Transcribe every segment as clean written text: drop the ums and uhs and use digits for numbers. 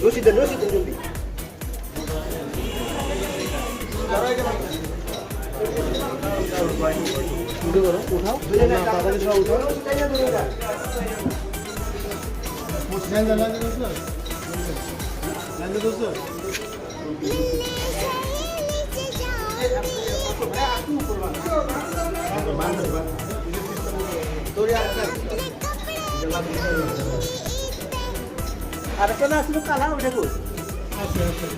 রশি দেন জলদি উঠে করো উঠাও তাড়াতাড়ি সব উঠাও আর কেন আসলে কালা ওটা কই আছে আছে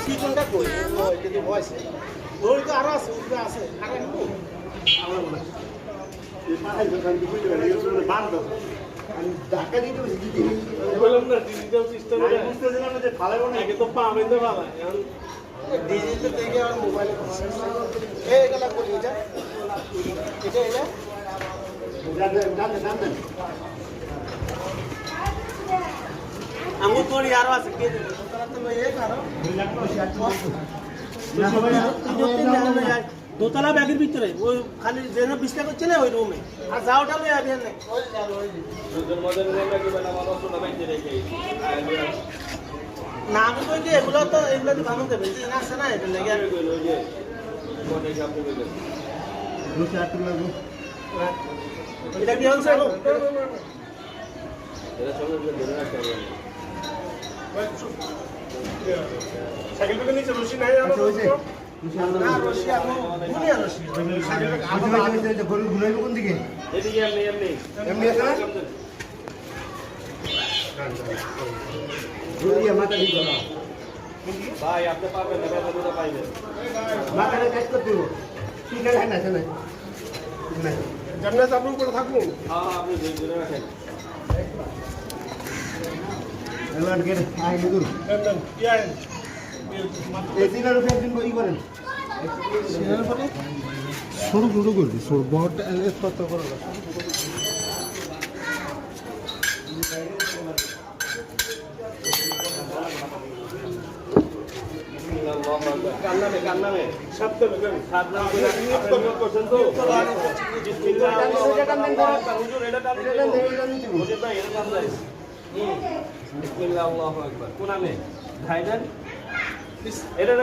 সিজনটা কই এটা যে ভয়েস ওই তো আরো আছে উপরে আছে আরে নো আমার মনে এই পাহাড় দোকান দিকে গেলে বান্ধ আমি ঢাকা দিতে দিদি বললাম না ডিজিটাল সিস্টেমে বুঝতেছিলাম যে ফালাবো না আগে তো পাবেন তো ভালো এখন ডিজিটাল থেকে আর মোবাইলে এই গলা কই এটা জানেন আমু তোর यारो আছে কে দিবে তোরা তো এই কারো দোতলা ব্যাগের ভিতরে ওই খালি যেন বিছনা করছে না ওই রুমে আর যাওটা লই আবি না ওই যাবো ওই দুজন মধ্যে আমরা কি বলা মানো শোনা বাইতে রেখে না আমি কই যে এগুলো তো ভালো দেবে যে না আছে না এটা লাগি আর কইলো যে কোনে যাব কইলো দুই চার টুকরা লাগবে এটা কি হচ্ছে এটা সব ধরে রাখতে হবে সাইকেল থেকে নিচে রশি নাই আর না রশি আপনি দুনিয়া রশি সাইকেল আবার গরু ঘুরাইব কোন দিকে এদিকে এমনি আছে না রুইয়া মাথা দিই না ভাই আপনি পাবেন না ব্যথা পাইবেন মাথাটা কাজ করতে হবে ঠিক আছে না আছে না জান্নাত আপনি উপরে থাকুন হ্যাঁ আপনি ধরে রাখেন এলান কে আই গুরু দেন কি আই এই দিনের উপরে একদিন বই করেন সিনার পরে শুরু করবি শুরু বহুত এত করে কান্নামে শব্দ সাত নাম করে নিয়ত করছেন তো বিসমিল্লাহ হুজুর এটা টান দিন হুজুর ভাই এটা টান দেন বিসমিল্লাহ আল্লাহু আকবার কোন নামে ভাইজান এটা